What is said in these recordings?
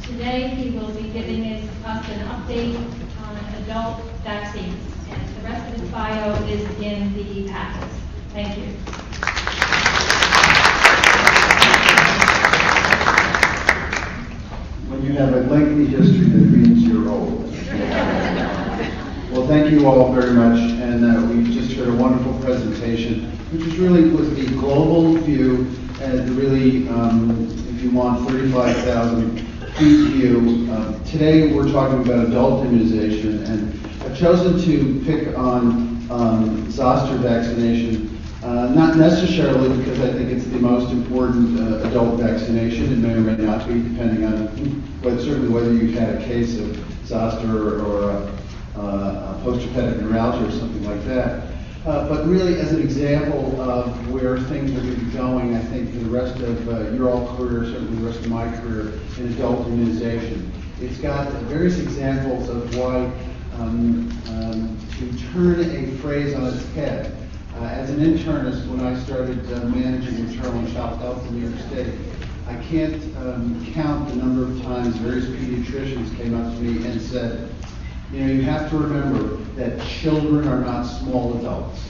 Today he will be giving us an update on adult vaccines, and the rest of his bio is in the packets. Thank you. When you have a lengthy history, that means you're old. Well, thank you all very much, and we just heard a wonderful presentation, which was the global view, and really, if you want, 35,000 feet view. Today we're talking about adult immunization, and I've chosen to pick on Zoster vaccination, not necessarily because I think it's the most important adult vaccination. It may or may not be, depending on certainly whether you've had a case of Zoster or Postherpetic Neuralgia or something like that. But really, as an example of where things are going to be going, I think for the rest of your all career, certainly the rest of my career in adult immunization, it's got various examples of why to turn a phrase on its head. As an internist, when I started managing maternal and child health in New York State, I can't count the number of times various pediatricians came up to me and said, you have to remember that children are not small adults.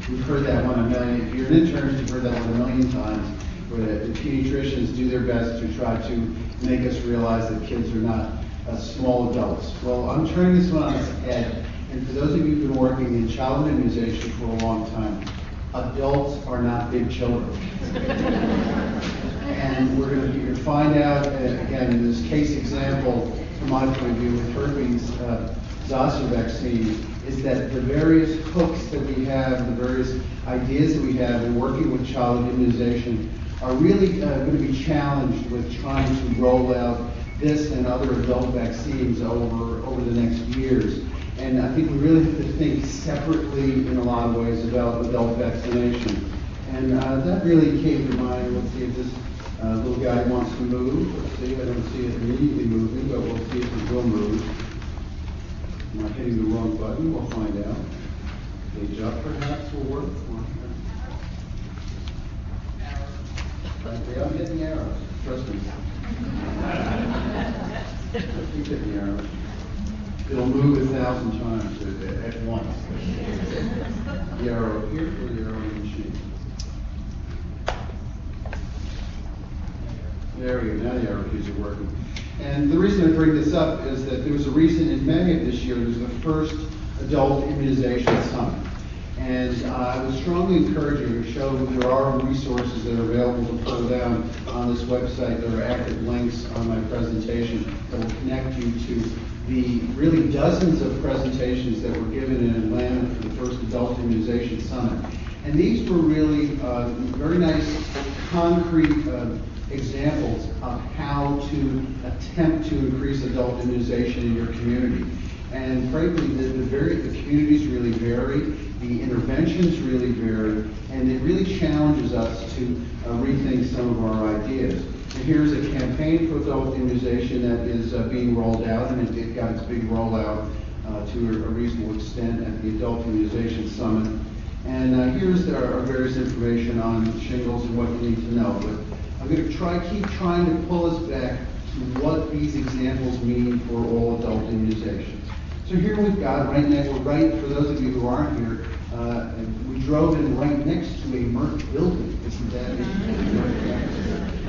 We've heard that one a million. If you're an internist, you've heard that one a million times, where the pediatricians do their best to try to make us realize that kids are not small adults. Well, I'm turning this one on its head, and for those of you who've been working in child immunization for a long time, adults are not big children. And we're going to find out, again, in this case example, from my point of view, with herpes zoster vaccine, is that the various hooks that we have, the various ideas that we have in working with child immunization are really going to be challenged with trying to roll out this and other adult vaccines over the next years. And I think we really have to think separately in a lot of ways about adult vaccination. And that really came to mind. Let's see if this little guy wants to move. Let's see, I don't see it immediately moving, but we'll see if it will move. Am I hitting the wrong button? We'll find out. Page up perhaps will work. Okay, I'm hitting arrows. Trust me. Keep hitting arrows. It'll move 1,000 times at once. The arrow here or the arrow in the machine? There we go, now the arrow keys are working. And the reason I bring this up is that there was a recent, in May of this year, there was the first adult immunization summit. And I would strongly encourage you to show that there are resources that are available to pull down on this website. There are active links on my presentation that will connect you to the really dozens of presentations that were given in Atlanta for the first adult immunization summit. And these were really very nice, concrete examples of how to attempt to increase adult immunization in your community. And frankly, the communities really vary, the interventions really vary, and it really challenges us to rethink some of our ideas. And here's a campaign for adult immunization that is being rolled out, and it got its big rollout to a reasonable extent at the Adult Immunization Summit. And here's our various information on shingles and what you need to know. But I'm going to keep trying to pull us back to what these examples mean for all adult immunizations. So here we've got for those of you who aren't here, we drove in right next to a Merck building. Isn't that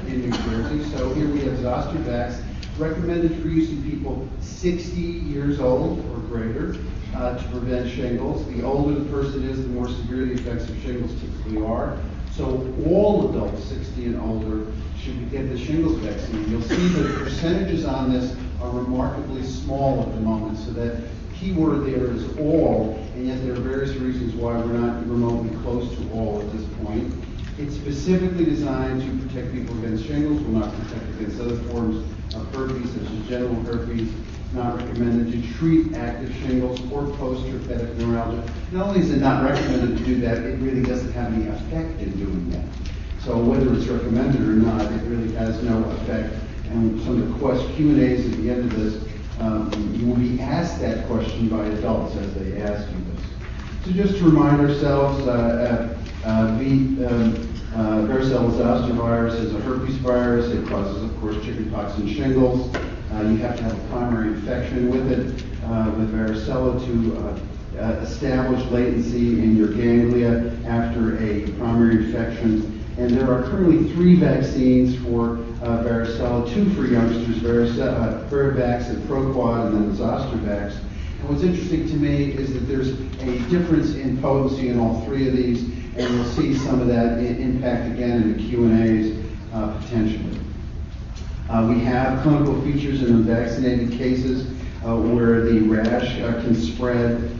in New Jersey? So here we have Zoster Vax, recommended for use in people 60 years old or greater to prevent shingles. The older the person is, the more severe the effects of shingles typically are. So all adults 60 and older should get the shingles vaccine. You'll see the percentages on this are remarkably small at the moment, so that key word there is all, and yet there are various reasons why we're not remotely close to all at this point. It's specifically designed to protect people against shingles, will not protect against other forms of herpes, such as genital herpes. Not recommended to treat active shingles or postherpetic neuralgia. Not only is it not recommended to do that, it really doesn't have any effect in doing that. So whether it's recommended or not, it really has no effect. And some of the Q&As at the end of this, you will be asked that question by adults as they ask you this. So just to remind ourselves, Varicella zoster virus is a herpes virus. It causes, of course, chickenpox and shingles. You have to have a primary infection with it, with varicella, to establish latency in your ganglia after a primary infection. And there are currently 3 vaccines for varicella, 2 for youngsters, Varivax and Proquad, and then Zostervax. And what's interesting to me is that there's a difference in potency in all 3 of these, and we'll see some of that impact again in the Q&As potentially. We have clinical features in unvaccinated cases where the rash can spread,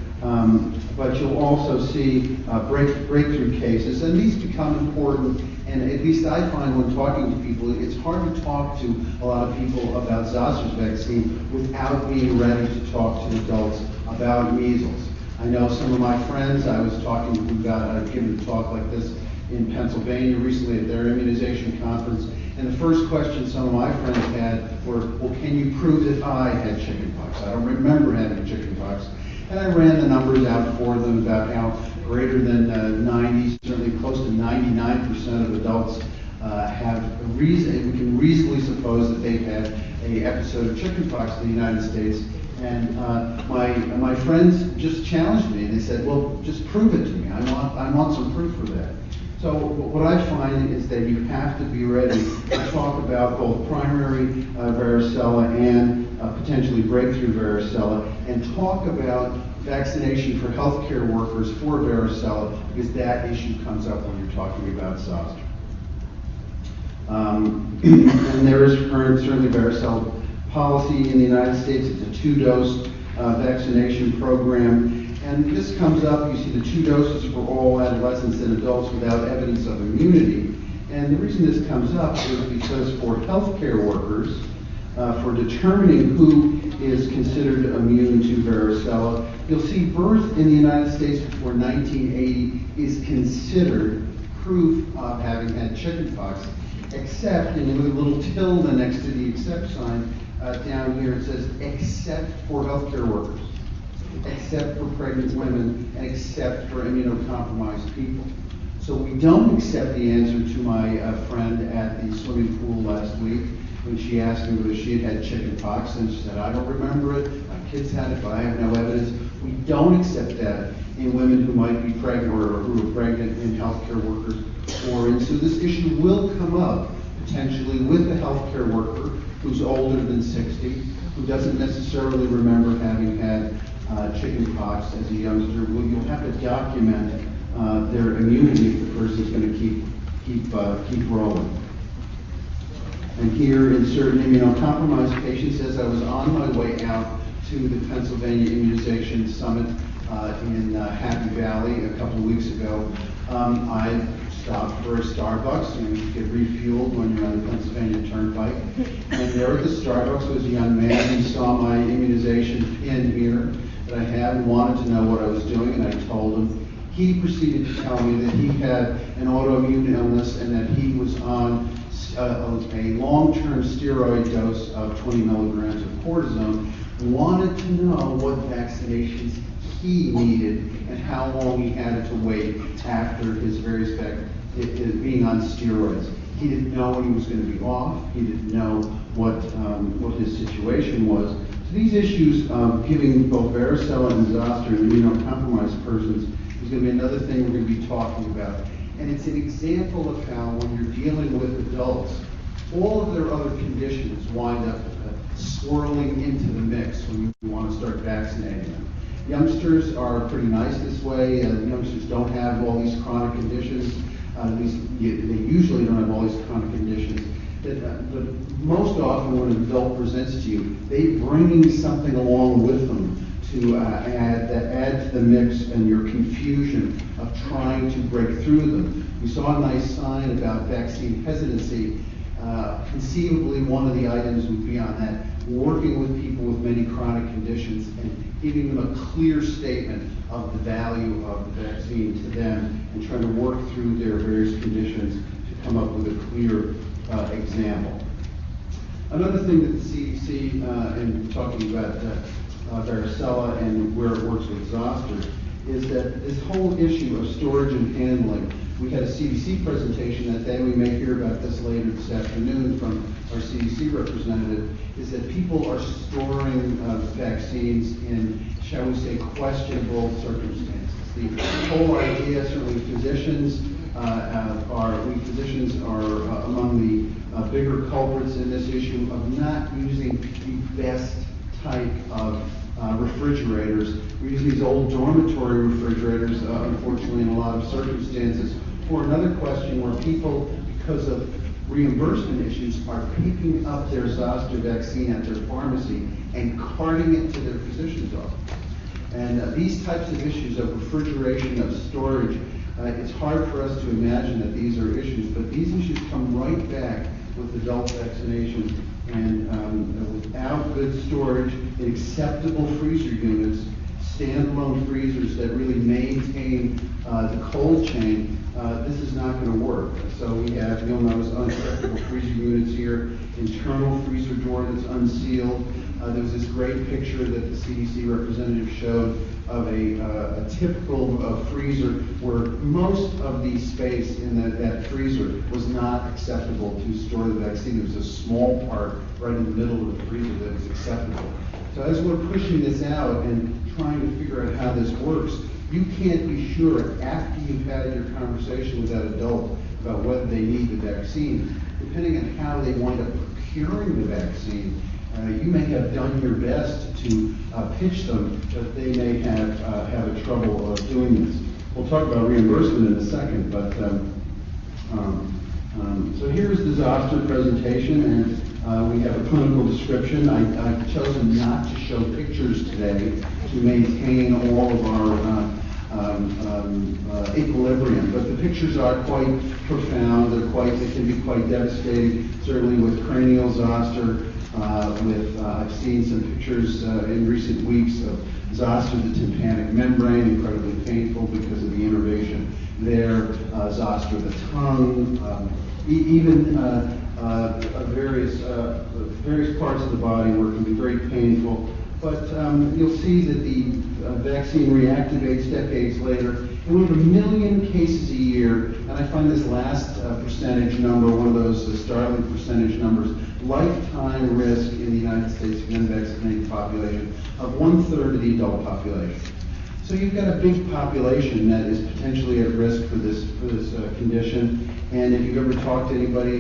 but you'll also see breakthrough cases, and these become important. And at least I find when talking to people, it's hard to talk to a lot of people about Zoster's vaccine without being ready to talk to adults about measles. I know some of my friends, I was talking who got given a talk like this in Pennsylvania recently at their immunization conference, and the first question some of my friends had were, well, can you prove that I had chickenpox? I don't remember having chickenpox. And I ran the numbers out for them about how greater than 90, certainly close to 99% of adults have reason, we can reasonably suppose that they've had an episode of chickenpox in the United States. And my friends just challenged me, and they said, well, just prove it to me. I want some proof for that. So what I find is that you have to be ready to talk about both primary varicella and potentially breakthrough varicella, and talk about vaccination for healthcare workers for varicella, because that issue comes up when you're talking about zoster. And there is certainly varicella policy in the United States. It's a 2-dose vaccination program. And this comes up, you see the 2 doses for all adolescents and adults without evidence of immunity. And the reason this comes up is because for healthcare workers, for determining who is considered immune to varicella, you'll see birth in the United States before 1980 is considered proof of having had chickenpox, except, and with a little tilde next to the except sign down here, it says except for healthcare workers, except for pregnant women, and except for immunocompromised people. So we don't accept the answer to my friend at the swimming pool last week when she asked me whether she had chickenpox, and she said, I don't remember it, my kids had it, but I have no evidence. We don't accept that in women who might be pregnant or who are pregnant in healthcare workers. And so this issue will come up potentially with the healthcare worker who's older than 60, who doesn't necessarily remember having had chickenpox as a youngster. Well, you'll have to document their immunity if the person's going to keep rolling. And here in certain immunocompromised patients, as I was on my way out to the Pennsylvania Immunization Summit in Happy Valley a couple of weeks ago, I stopped for a Starbucks, and you get refueled when you're on the Pennsylvania Turnpike. And there at the Starbucks was a young man who saw my immunization pin here that I had and wanted to know what I was doing, and I told him. He proceeded to tell me that he had an autoimmune illness and that he was on a long-term steroid dose of 20 milligrams of cortisone, wanted to know what vaccinations he needed and how long he had to wait after his various being on steroids. He didn't know when he was going to be off. He didn't know what his situation was. So these issues, giving both varicella and zoster in immunocompromised persons, is going to be another thing we're going to be talking about. And it's an example of how, when you're dealing with adults, all of their other conditions wind up swirling into the mix when you want to start vaccinating them. Youngsters are pretty nice this way. Youngsters don't have all these chronic conditions. At least they usually don't have all these chronic conditions. But most often when an adult presents to you, they're bringing something along with them to add to the mix and your confusion of trying to break through them. We saw a nice sign about vaccine hesitancy. Conceivably, one of the items would be on that, working with people with many chronic conditions and giving them a clear statement of the value of the vaccine to them and trying to work through their various conditions to come up with a clear example. Another thing that the CDC, in talking about varicella and where it works with zoster, is that this whole issue of storage and handling We had a CDC presentation that day. We may hear about this later this afternoon from our CDC representative, is that people are storing vaccines in, shall we say, questionable circumstances. The whole idea, certainly physicians are among the bigger culprits in this issue of not using the best type of refrigerators. We use these old dormitory refrigerators, unfortunately, in a lot of circumstances. Or another question where people, because of reimbursement issues, are picking up their Zoster vaccine at their pharmacy and carting it to their physician's office. And these types of issues of refrigeration, of storage, it's hard for us to imagine that these are issues, but these issues come right back with adult vaccination. And without good storage in acceptable freezer units, standalone freezers that really maintain the cold chain, this is not going to work. So we have, you'll notice, unacceptable freezer units here, internal freezer door that's unsealed. There was this great picture that the CDC representative showed of a typical freezer where most of the space in that freezer was not acceptable to store the vaccine. There was a small part right in the middle of the freezer that was acceptable. So as we're pushing this out and trying to figure out how this works, you can't be sure after you've had your conversation with that adult about whether they need the vaccine. Depending on how they wind up procuring the vaccine, you may have done your best to pitch them, but they may have a trouble doing this. We'll talk about reimbursement in a second, but so here's the Zoster presentation, and we have a clinical description. I've chosen not to show pictures today to maintain all of our equilibrium, but the pictures are quite profound. They can be quite devastating, certainly with cranial Zoster. I've seen some pictures in recent weeks of Zoster, the tympanic membrane, incredibly painful because of the innervation there. Zoster, the tongue, even various parts of the body where it can be very painful. But you'll see that the vaccine reactivates decades later. And we have 1 million cases a year, and I find this last percentage number, one of those startling percentage numbers, lifetime risk in the United States of the unvaccinated population of 1/3 of the adult population. So you've got a big population that is potentially at risk for this condition. And if you've ever talked to anybody,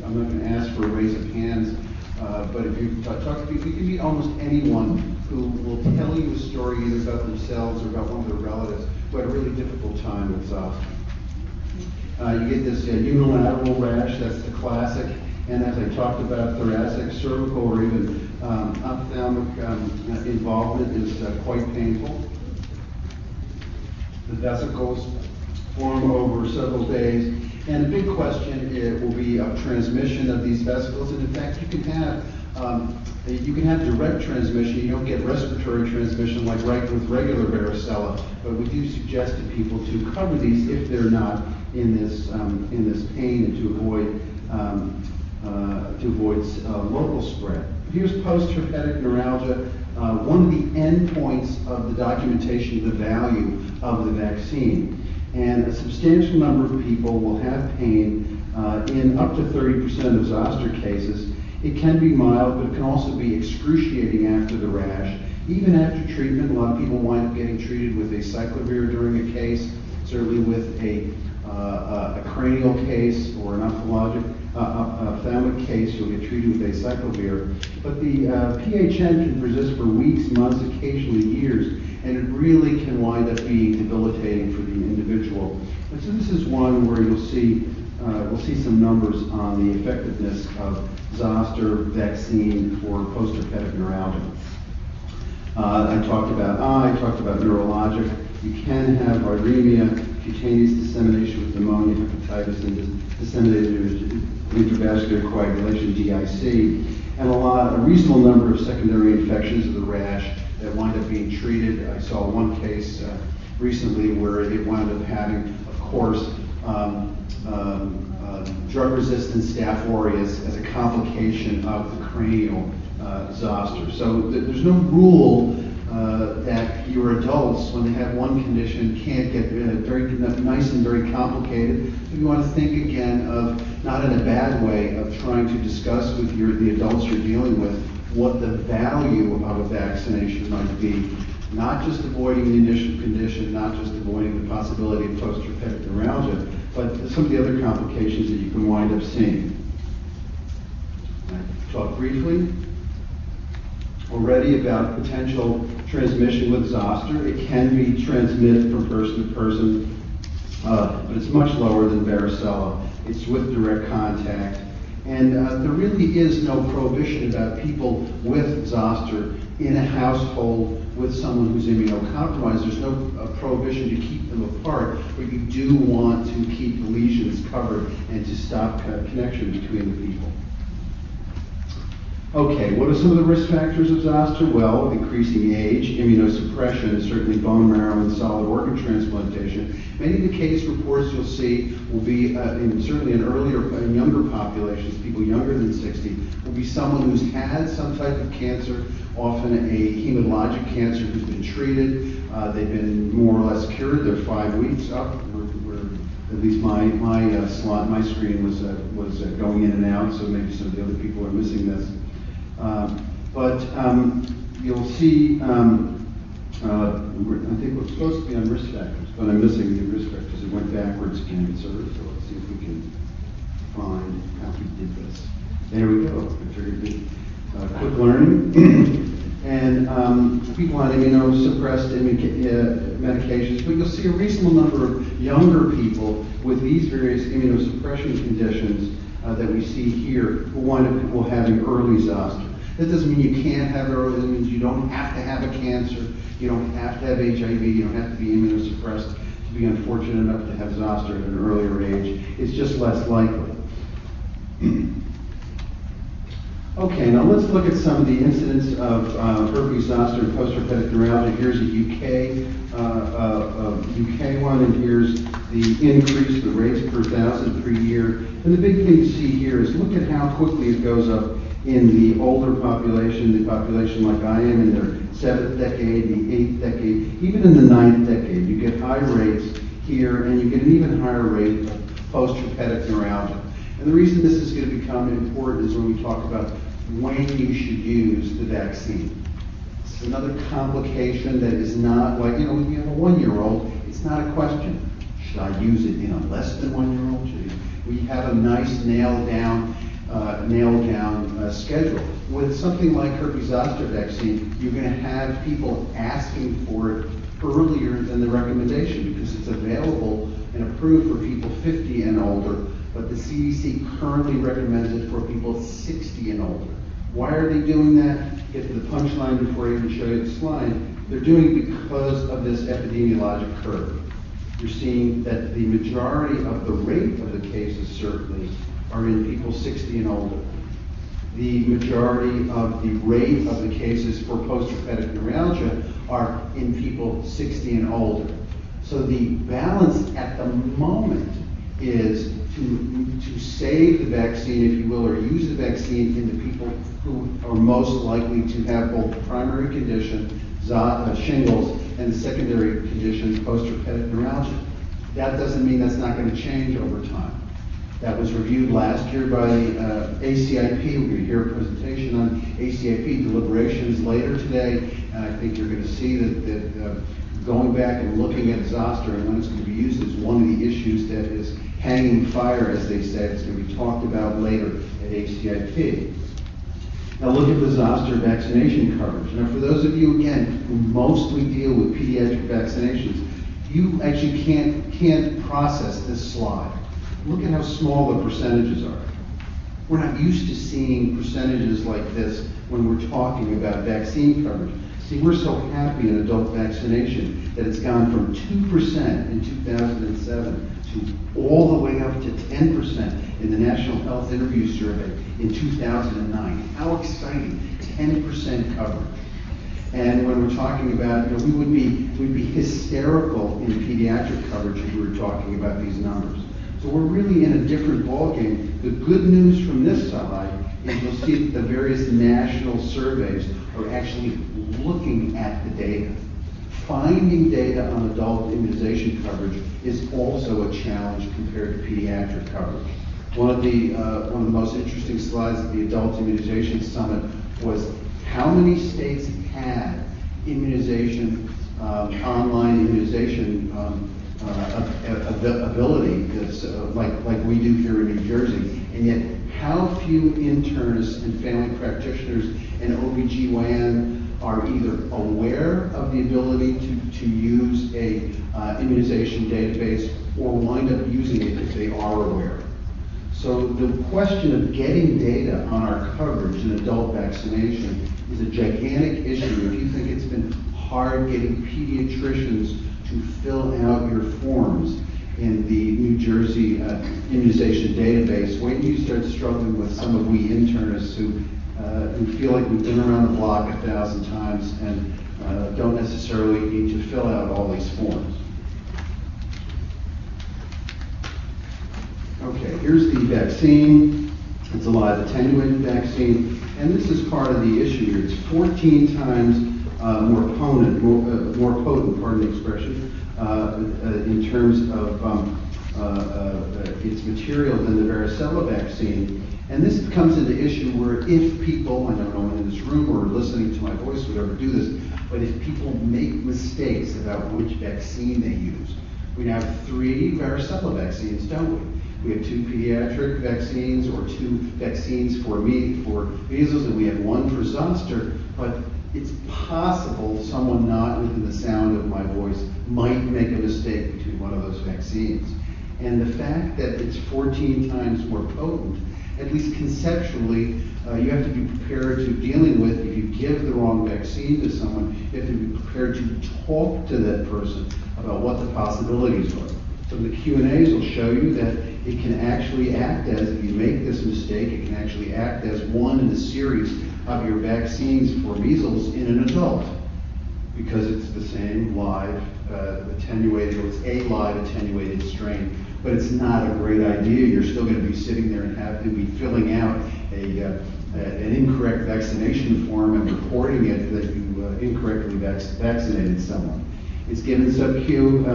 I'm not going to ask for a raise of hands, but if you talk to people, you can meet almost anyone who will tell you a story either about themselves or about one of their relatives who had a really difficult time with Zoster. You get this unilateral rash, that's the classic, and as I talked about, thoracic, cervical, or even ophthalmic involvement is quite painful. The vesicles form over several days, and the big question will be of transmission of these vesicles, and in fact you can have direct transmission. You don't get respiratory transmission like with regular varicella, but we do suggest to people to cover these if they're not in this pain, and to avoid local spread. Here's postherpetic neuralgia. One of the endpoints of the documentation of the value of the vaccine. And a substantial number of people will have pain in up to 30% of Zoster cases. It can be mild, but it can also be excruciating after the rash. Even after treatment, a lot of people wind up getting treated with acyclovir during a case, certainly with a cranial case or an ophthalmic case, you'll get treated with acyclovir. But the PHN can persist for weeks, months, occasionally years, and it really can wind up being debilitating for the individual. And so this is one where we'll see some numbers on the effectiveness of Zoster vaccine for postherpetic neuralgia. I talked about neurologic. You can have viremia, cutaneous dissemination with pneumonia, hepatitis, and disseminated intravascular coagulation, DIC, and a reasonable number of secondary infections of the rash that wind up being treated. I saw one case recently where it wound up having, of course, drug-resistant Staph aureus as a complication of the cranial Zoster. So there's no rule that your adults, when they have one condition, can't get very nice and very complicated. So you want to think again of, not in a bad way, of trying to discuss with the adults you're dealing with what the value of a vaccination might be. Not just avoiding the initial condition, not just avoiding the possibility of postherpetic neuralgia, but some of the other complications that you can wind up seeing. I talked briefly already about potential transmission with zoster. It can be transmitted from person to person, but it's much lower than varicella. It's with direct contact. And there really is no prohibition about people with zoster in a household with someone who's immunocompromised. There's no prohibition to keep them apart, but you do want to keep the lesions covered and to stop connection between the people. Okay, what are some of the risk factors of zoster? Well, increasing age, immunosuppression, certainly bone marrow and solid organ transplantation. Many of the case reports you'll see will be, certainly in younger populations, people younger than 60, will be someone who's had some type of cancer, often a hematologic cancer who's been treated. They've been more or less cured. They're 5 weeks up. At least my screen was going in and out, so maybe some of the other people are missing this. But you'll see, I think we're supposed to be on risk factors, but I'm missing the risk factors. It went backwards again, so let's see if we can find how we did this. There we go. I figured quick learning. And people on immunosuppressed medications, but you'll see a reasonable number of younger people with these various immunosuppression conditions that we see here who wind up having early zoster. That doesn't mean you can't have early, that means you don't have to have a cancer, you don't have to have HIV, you don't have to be immunosuppressed to be unfortunate enough to have zoster at an earlier age. It's just less likely. Okay, now let's look at some of the incidence of herpes zoster and postherpetic neuralgia. Here's a UK one, and here's the increase, the rates per 1,000 per year. And the big thing to see here is look at how quickly it goes up in the older population, the population like I am in their 7th decade, the 8th decade, even in the 9th decade. You get high rates here, and you get an even higher rate of postherpetic neuralgia. And the reason this is going to become important is when we talk about when you should use the vaccine. It's another complication that is not like, when you have a 1-year-old, it's not a question. Should I use it in a less than 1-year-old? We have a nice nailed down schedule. With something like herpes zoster vaccine, you're going to have people asking for it earlier than the recommendation because it's available and approved for people 50 and older, but the CDC currently recommends it for people 60 and older. Why are they doing that? Get to the punchline before I even show you the slide. They're doing it because of this epidemiologic curve. You're seeing that the majority of the rate of the cases certainly are in people 60 and older. The majority of the rate of the cases for postherpetic neuralgia are in people 60 and older. So the balance at the moment is to save the vaccine, if you will, or use the vaccine in the people who are most likely to have both the primary condition, shingles, and the secondary condition, postherpetic neuralgia. That doesn't mean that's not going to change over time. That was reviewed last year by ACIP. We're going to hear a presentation on ACIP deliberations later today, and I think you're going to see that going back and looking at zoster and when it's going to be used is one of the issues that is hanging fire, as they said. It's going to be talked about later at ACIP. Now look at the zoster vaccination coverage. Now for those of you, again, who mostly deal with pediatric vaccinations, you actually can't process this slide. Look at how small the percentages are. We're not used to seeing percentages like this when we're talking about vaccine coverage. See, we're so happy in adult vaccination that it's gone from 2% in 2007 to all the way up to 10% in the National Health Interview Survey in 2009. How exciting, 10% coverage. And when we're talking about, we'd be hysterical in pediatric coverage if we were talking about these numbers. So we're really in a different ballgame. The good news from this side is you'll see that the various national surveys are actually looking at the data. Finding data on adult immunization coverage is also a challenge compared to pediatric coverage. One of the most interesting slides at the Adult Immunization Summit was how many states had immunization, online immunization ability, like we do here in New Jersey, and yet how few internists and family practitioners and OBGYN are either aware of the ability to use a immunization database or wind up using it if they are aware. So the question of getting data on our coverage in adult vaccination is a gigantic issue. If you think it's been hard getting pediatricians to fill out your forms in the New Jersey immunization database, wait till you start struggling with some of we internists who feel like we've been around the block 1,000 times and don't necessarily need to fill out all these forms. Okay, here's the vaccine. It's a live attenuated vaccine, and this is part of the issue here. It's 14 times more potent, pardon the expression, in terms of its material than the varicella vaccine. And this comes into issue where if people, I don't know in this room or listening to my voice would ever do this, but if people make mistakes about which vaccine they use. We now have 3 varicella vaccines, don't we? We have 2 pediatric vaccines or 2 vaccines for measles, and we have 1 for zoster, but it's possible someone not within the sound of my voice might make a mistake between one of those vaccines. And the fact that it's 14 times more potent, at least conceptually, you have to be prepared to dealing with, if you give the wrong vaccine to someone, you have to be prepared to talk to that person about what the possibilities are. Some of the Q&As will show you that it can actually act as, if you make this mistake, it can actually act as one in a series of your vaccines for measles in an adult, because it's the same live attenuated, it's a live attenuated strain. But it's not a great idea. You're still going to be sitting there and have to be filling out an incorrect vaccination form and reporting it that you incorrectly vaccinated someone. It's given sub-Q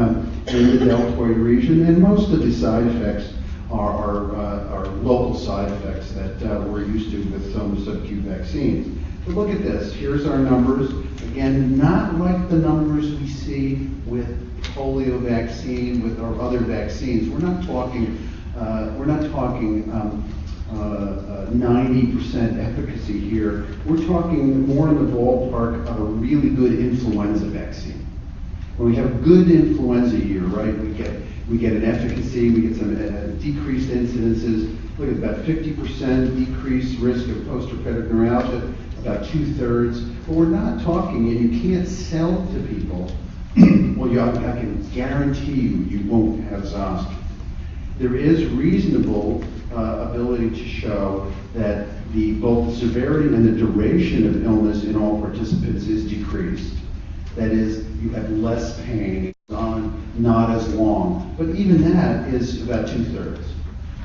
in the deltoid region, and most of the side effects are local side effects that we're used to with some sub-Q vaccines. But look at this. Here's our numbers. Again, not like the numbers we see with polio vaccine, with our other vaccines. We're not talking 90% efficacy here. We're talking more in the ballpark of a really good influenza vaccine. When we have a good influenza year, right, we get an efficacy, we get some decreased incidences. Look at about 50% decreased risk of postherpetic neuralgia, about 2/3. But we're not talking, and you can't sell to people, well, I can guarantee you won't have zoster. There is reasonable ability to show that both the severity and the duration of illness in all participants is decreased. That is, you have less pain, not as long. But even that is about 2/3.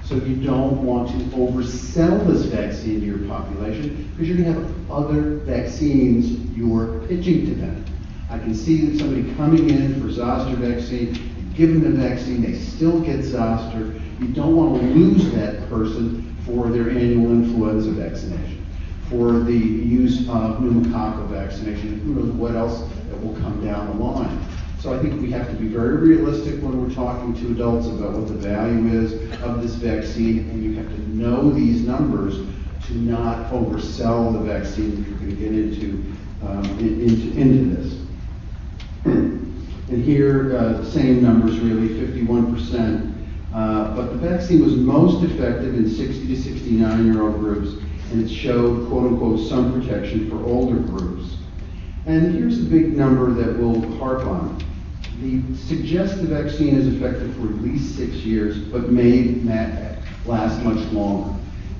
So you don't want to oversell this vaccine to your population because you're going to have other vaccines you're pitching to them. I can see that somebody coming in for zoster vaccine, give them the vaccine, they still get zoster. You don't want to lose that person for their annual influenza vaccination, for the use of pneumococcal vaccination, who knows what else that will come down the line. So I think we have to be very realistic when we're talking to adults about what the value is of this vaccine, and you have to know these numbers to not oversell the vaccine if you're going to get into this. And here, same numbers really, 51%. But the vaccine was most effective in 60 to 69-year-old groups, and it showed, quote unquote, some protection for older groups. And here's a big number that we'll harp on. The suggests the vaccine is effective for at least 6 years, but may last much longer.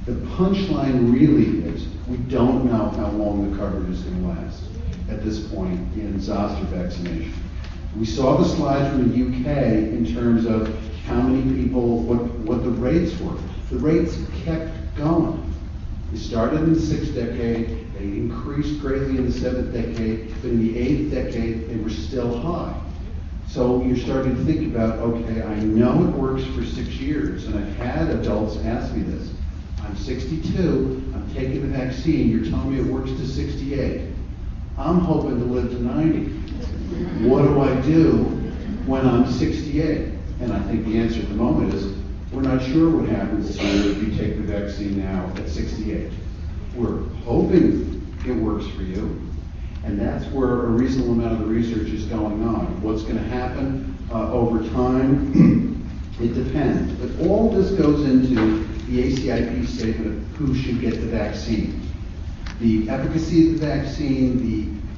The punchline really is we don't know how long the coverage is going to last at this point in zoster vaccination. We saw the slide from the UK in terms of how many people, what the rates were. The rates kept going. They started in the 6th decade, they increased greatly in the 7th decade, but in the 8th decade, they were still high. So you're starting to think about, okay, I know it works for 6 years, and I've had adults ask me this. I'm 62, I'm taking the vaccine, you're telling me it works to 68. I'm hoping to live to 90. What do I do when I'm 68? And I think the answer at the moment is, we're not sure what happens to you if you take the vaccine now at 68. We're hoping it works for you, and that's where a reasonable amount of the research is going on. What's going to happen over time, it depends. But all this goes into the ACIP statement of who should get the vaccine. The efficacy of the vaccine,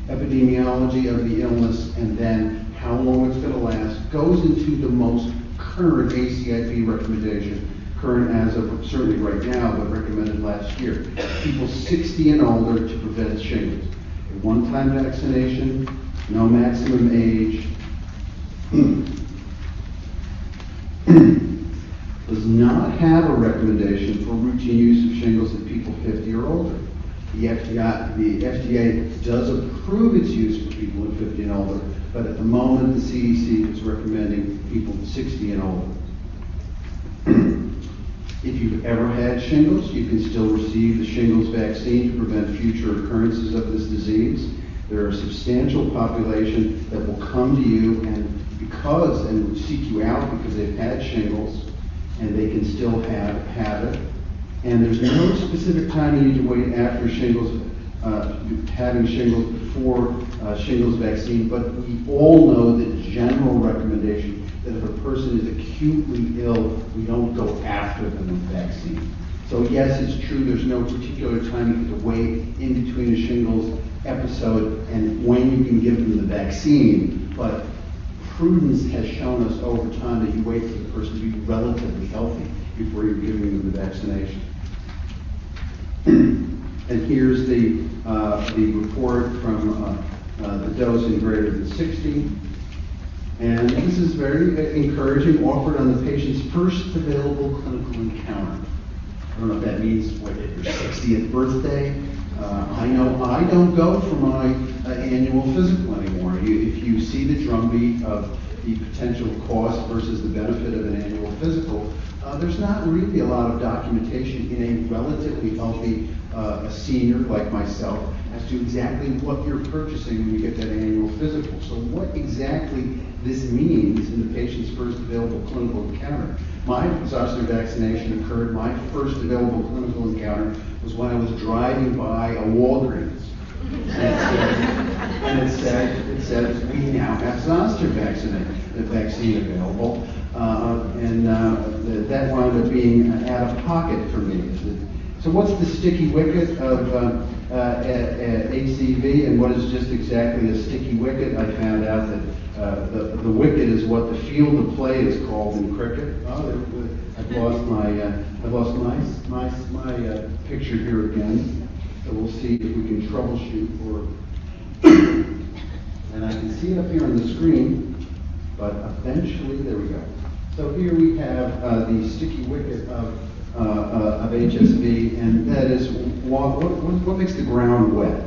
the epidemiology of the illness, and then how long it's going to last goes into the most current ACIP recommendation, current as of certainly right now, but recommended last year. People 60 and older to prevent shingles. A one-time vaccination, no maximum age. Does not have a recommendation for routine use of shingles in people 50 or older. The FDA does approve its use for people in 50 and older, but at the moment the CDC is recommending people 60 and older. If you've ever had shingles, you can still receive the shingles vaccine to prevent future occurrences of this disease. There are a substantial population that will come to you and seek you out because they've had shingles, and they can still have it. And there's no specific time you need to wait after shingles, having shingles before shingles vaccine, but we all know the general recommendation that if a person is acutely ill, we don't go after them with vaccine. So yes, it's true, there's no particular time you have to wait in between a shingles episode and when you can give them the vaccine, but prudence has shown us over time that you wait for the person to be relatively healthy before you're giving them the vaccination. And here's the report from the dose in greater than 60. And this is very encouraging, offered on the patient's first available clinical encounter. I don't know if that means at your 60th birthday. I know I don't go for my annual physical anymore. If you see the drumbeat of the potential cost versus the benefit of an annual physical, there's not really a lot of documentation in a relatively healthy senior like myself as to exactly what you're purchasing when you get that annual physical. So what exactly this means in the patient's first available clinical encounter. My Zoster vaccination occurred, my first available clinical encounter was when I was driving by a Walgreens. And it said, we now have Zoster vaccine available. That wound up being out of pocket for me. So what's the sticky wicket of HCV, and what is just exactly a sticky wicket? I found out that the wicket is what the field of play is called in cricket. Oh, I've lost my picture here again. So we'll see if we can troubleshoot and I can see it up here on the screen, but eventually, there we go. So here we have the sticky wicket of HSV, and that is what makes the ground wet.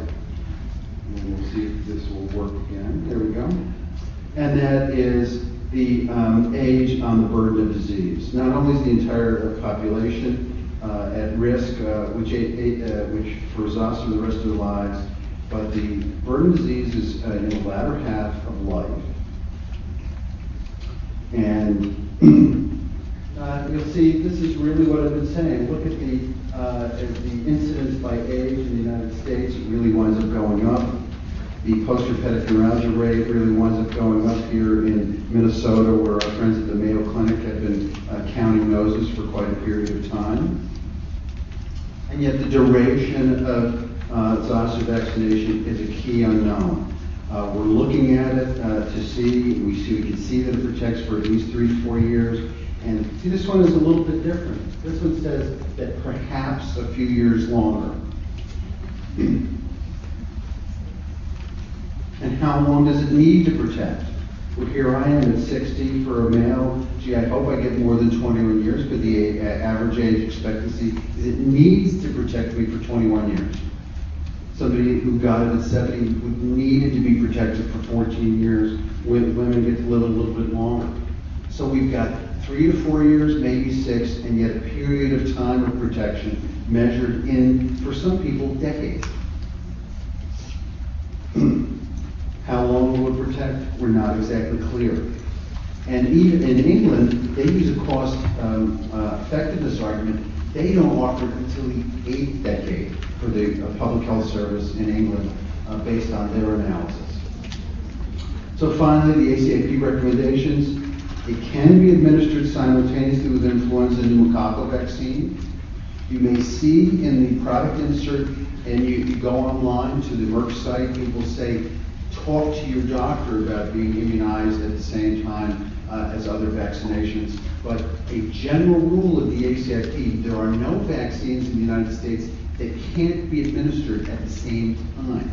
And we'll see if this will work again. There we go. And that is the age on the burden of disease. Not only is the entire population at risk, which for Zoster the rest of their lives, but the burden of disease is in the latter half of life. And you'll see this is really what I've been saying. Look at the incidence by age in the United States. It really winds up going up. The postherpetic neuralgia rate really winds up going up here in Minnesota, where our friends at the Mayo Clinic have been counting noses for quite a period of time. And yet the duration of Zoster vaccination is a key unknown. We're looking at it to see, we can see that it protects for at least 3 to 4 years. And see, this one is a little bit different. This one says that perhaps a few years longer. And how long does it need to protect? Well, here I am at 60 for a male. Gee, I hope I get more than 21 years, but the average age expectancy is it needs to protect me for 21 years. Somebody who got it at 70 would needed to be protected for 14 years. Women get to live a little bit longer. So we've got 3 to 4 years, maybe 6, and yet a period of time of protection measured in, for some people, decades. How long will it protect? We're not exactly clear. And even in England, they use a cost effectiveness argument. They don't offer it until the 8th decade for the public health service in England based on their analysis. So finally, the ACIP recommendations. It can be administered simultaneously with influenza pneumococcal vaccine. You may see in the product insert, and you go online to the Merck site, people say, talk to your doctor about being immunized at the same time as other vaccinations. But a general rule of the ACIP, there are no vaccines in the United States that can't be administered at the same time.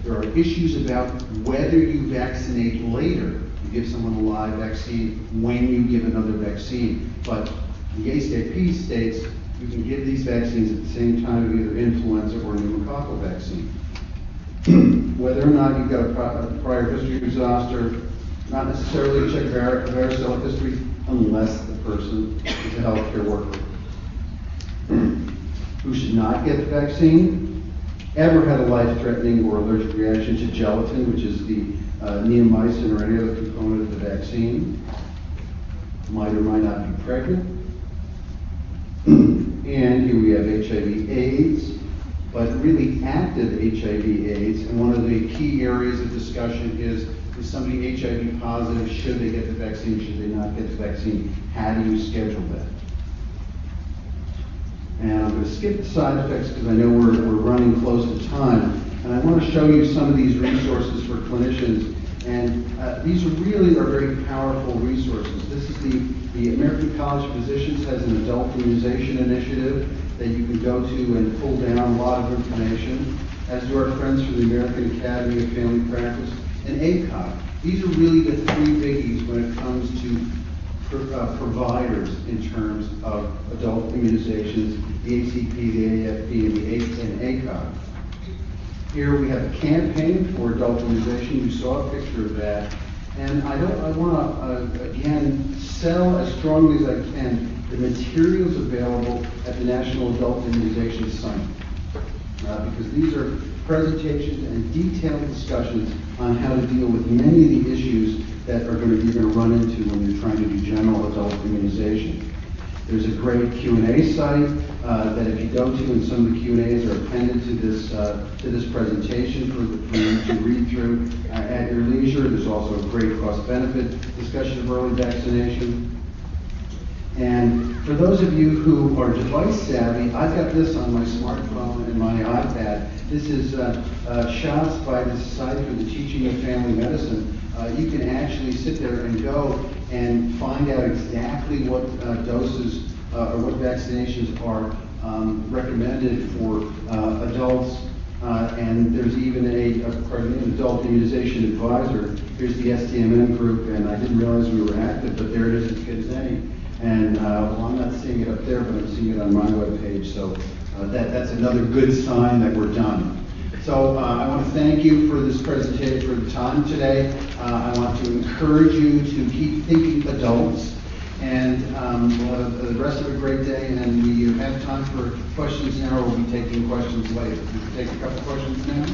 There are issues about whether you vaccinate later. You give someone a live vaccine when you give another vaccine. But the ACIP states you can give these vaccines at the same time of either influenza or pneumococcal vaccine. Whether or not you've got a prior history of zoster, not necessarily check varicella history unless the person is a healthcare worker. Who should not get the vaccine? Ever had a life-threatening or allergic reaction to gelatin, which is the neomycin or any other component of the vaccine? Might or might not be pregnant. And here we have HIV/AIDS, but really active HIV/AIDS. And one of the key areas of discussion is somebody HIV positive? Should they get the vaccine? Should they not get the vaccine? How do you schedule that? And I'm going to skip the side effects because I know we're running close to time. And I want to show you some of these resources for clinicians. And these really are very powerful resources. This is the American College of Physicians has an adult immunization initiative that you can go to and pull down a lot of information, as do our friends from the American Academy of Family Practice and ACOG. These are really the 3 biggies when it comes to providers in terms of adult immunizations, the ACP, the AFP, and ACOG. Here we have a campaign for adult immunization. You saw a picture of that. And I want to, again, sell as strongly as I can the materials available at the National Adult Immunization Site. Because these are presentations and detailed discussions on how to deal with many of the issues that you're going to run into when you're trying to do general adult immunization. There's a great Q&A site that if you go to, and some of the Q&As are appended to this presentation for you to read through at your leisure. There's also a great cost-benefit discussion of early vaccination. And for those of you who are device savvy, I've got this on my smartphone and my iPad. This is shots by the Society for the Teaching of Family Medicine. You can actually sit there and go and find out exactly what doses or what vaccinations are recommended for adults. And there's even an adult immunization advisor. Here's the STMN group, and I didn't realize we were active, but there it is, as good as any. And well, I'm not seeing it up there, but I'm seeing it on my webpage. So that's another good sign that we're done. So I want to thank you for this presentation, for the time today. I want to encourage you to keep thinking adults. And we'll have the rest of a great day. And we have time for questions now, or we'll be taking questions later. We can take a couple questions now.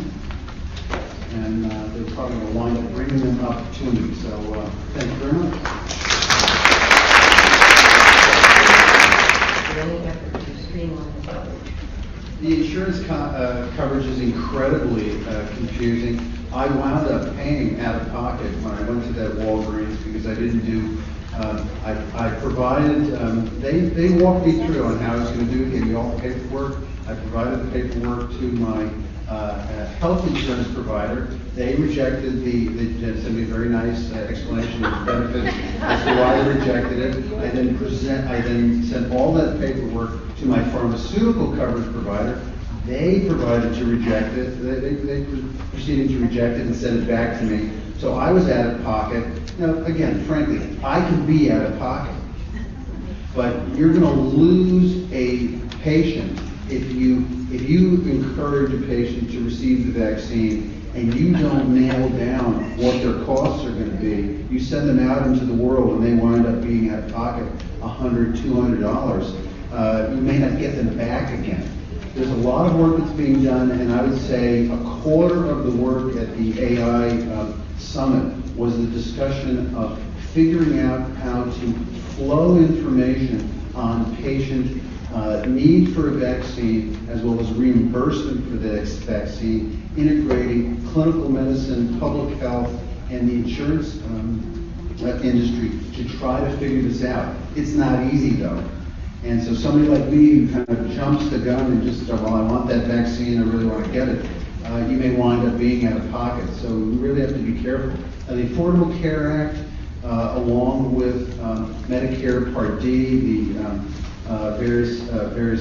And they're probably going to wind up bringing them up to me. So thank you very much. Any effort to streamline the coverage? The insurance coverage is incredibly confusing. I wound up paying out of pocket when I went to that Walgreens because I didn't do, I provided, they walked me through on how I was going to do it, gave me all the paperwork. I provided the paperwork to my health insurance provider. They rejected they sent me a very nice explanation of the benefits as to why they rejected it. I then sent all that paperwork to my pharmaceutical coverage provider. They provided to reject it. They proceeded to reject it and send it back to me. So I was out of pocket. Now, again, frankly, I can be out of pocket, but you're going to lose a patient if you encourage a patient to receive the vaccine and you don't nail down what their costs are going to be. You send them out into the world and they wind up being out of pocket $100, $200. You may not get them back again. There's a lot of work that's being done, and I would say a quarter of the work at the AI Summit was the discussion of figuring out how to flow information on patient need for a vaccine as well as reimbursement for the vaccine, integrating clinical medicine, public health, and the insurance industry to try to figure this out. It's not easy though. And so somebody like me who kind of jumps the gun and just, well, I want that vaccine, I really want to get it, you may wind up being out of pocket. So we really have to be careful. The Affordable Care Act, along with Medicare Part D, the various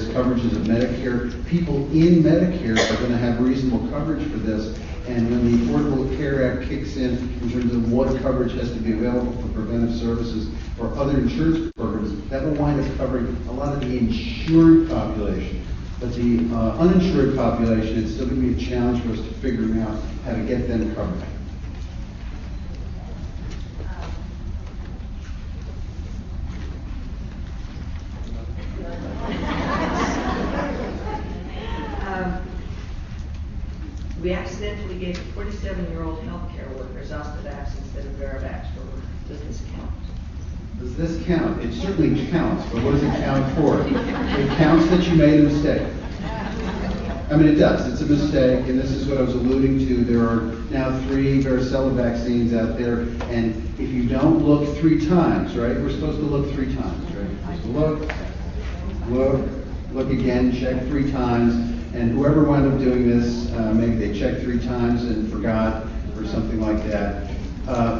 coverages of Medicare, people in Medicare are going to have reasonable coverage for this. And when the Affordable Care Act kicks in terms of what coverage has to be available for preventive services or other insurance programs, that will wind up covering a lot of the insured population. But the uninsured population, it's still going to be a challenge for us to figure out how to get them covered. We accidentally gave a 47-year-old healthcare worker Zostavax instead of Verivax. Does this count? Does this count? It certainly counts, but what does it count for? It counts that you made a mistake. I mean, it does. It's a mistake, and this is what I was alluding to. There are now 3 varicella vaccines out there, and if you don't look 3 times, right? We're supposed to look 3 times, right? Supposed to look again, check 3 times. And whoever wound up doing this, maybe they checked 3 times and forgot or something like that.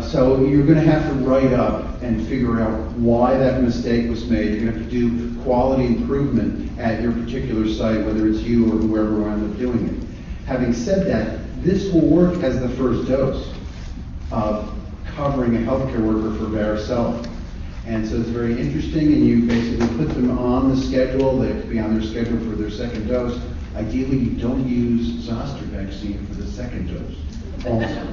So you're going to have to write up and figure out why that mistake was made. You're going to have to do quality improvement at your particular site, whether it's you or whoever wound up doing it. Having said that, this will work as the first dose of covering a healthcare worker for varicella. And so it's very interesting, and you basically put them on the schedule. They have to be on their schedule for their second dose. Ideally, you don't use Zoster vaccine for the second dose also.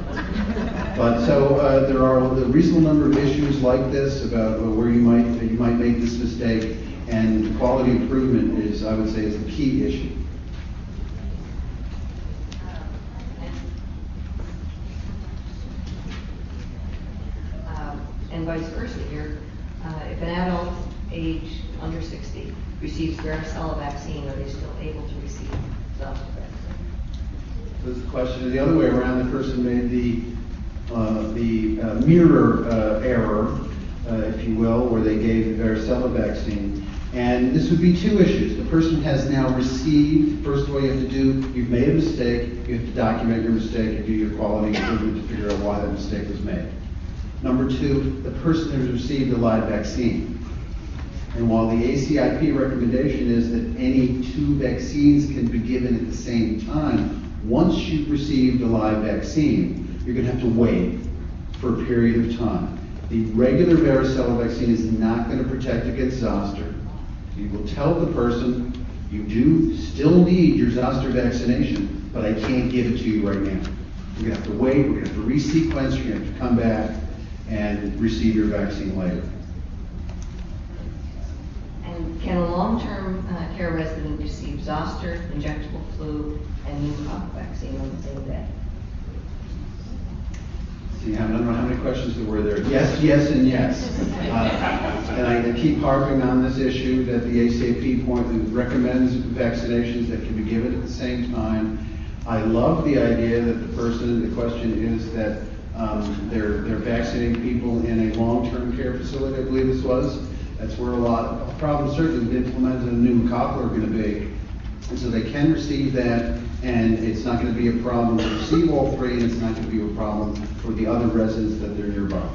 But so there are a reasonable number of issues like this about where you might make this mistake, and quality improvement is, I would say, is the key issue. And vice versa here. If an adult age under 60 receives varicella vaccine, are they still able to receive Zoster vaccine? So the question is the other way around. The person made the mirror error, if you will, where they gave the varicella vaccine. And this would be 2 issues. The person has now received, first of all, you've made a mistake, you have to document your mistake and do your quality improvement to figure out why that mistake was made. Number 2, the person has received a live vaccine. And while the ACIP recommendation is that any 2 vaccines can be given at the same time, once you've received a live vaccine, you're going to have to wait for a period of time. The regular varicella vaccine is not going to protect against Zoster. You will tell the person, you do still need your Zoster vaccination, but I can't give it to you right now. You're going to have to wait, we're going to have to resequence, you're going to have to come back and receive your vaccine later. And can a long-term care resident receive Zoster, injectable flu, and pneumococcal vaccine on the same day? See, I don't know how many questions there were there. Yes, yes, and yes. And I keep harping on this issue that the ACIP recommends vaccinations that can be given at the same time. I love the idea that the question is that they're vaccinating people in a long-term care facility, I believe this was. That's where a lot of problems certainly with influenza and pneumococcal are going to be. And so they can receive that, and it's not going to be a problem to receive all 3, and it's not going to be a problem for the other residents that they're nearby.